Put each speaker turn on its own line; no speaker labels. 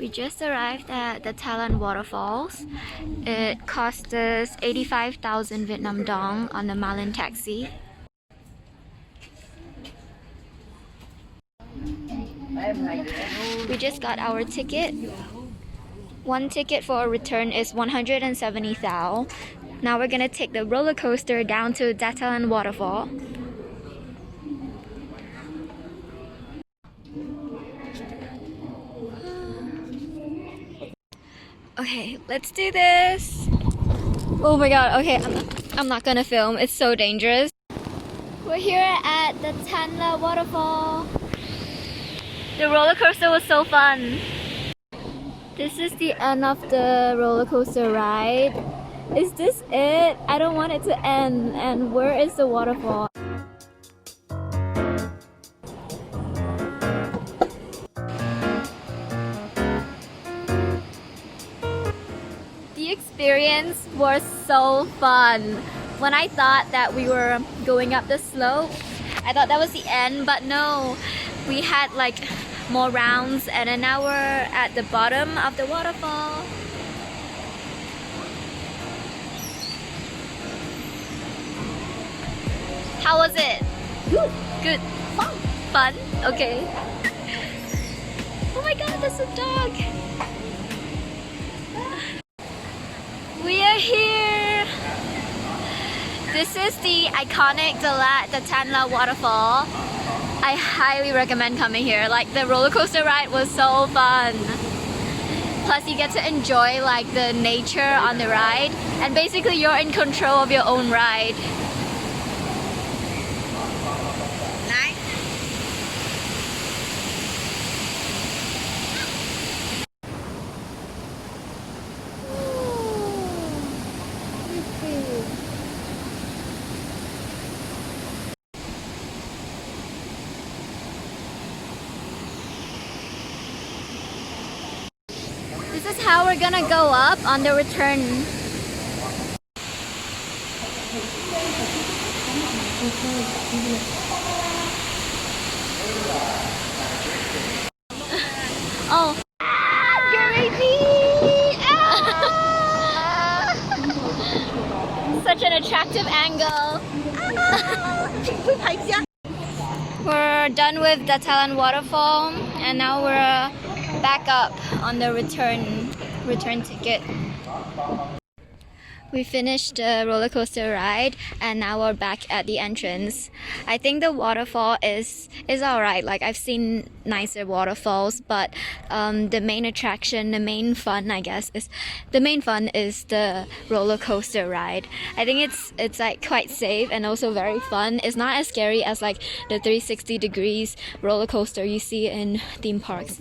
We just arrived at the Datanla Waterfalls. It cost us 85,000 Vietnam dong on the Malin taxi. We just got our ticket. One ticket for a return is 170 thou. Now we're gonna take the roller coaster down to Datanla Waterfall. Okay, let's do this. Oh my god, okay, I'm not gonna film. It's so dangerous. We're here at the Datanla Waterfall. The roller coaster was so fun. This is the end of the roller coaster ride. Is this it? I don't want it to end. And where is the waterfall? The experience was so fun. When I thought that we were going up the slope, I thought that was the end, but no. We had like more rounds, and then now we're at the bottom of the waterfall. How was it? Good. Good. Fun. Fun? Okay. Oh my god, there's a dog. We are here. This is the iconic Dalat Datanla Waterfall. I highly recommend coming here. Like, the roller coaster ride was so fun. Plus you get to enjoy like the nature on the ride, and basically you're in control of your own ride. Nice. This is how we're gonna go up on the return. Oh. Crazy! Such an attractive angle. We're done with the Datanla Waterfall, and now we're back up on the return ticket. We finished the roller coaster ride, and now we're back at the entrance. I think the waterfall is alright. Like, I've seen nicer waterfalls, but the main attraction, the main fun, I guess, is the roller coaster ride. I think it's like quite safe and also very fun. It's not as scary as like the 360 degrees roller coaster you see in theme parks.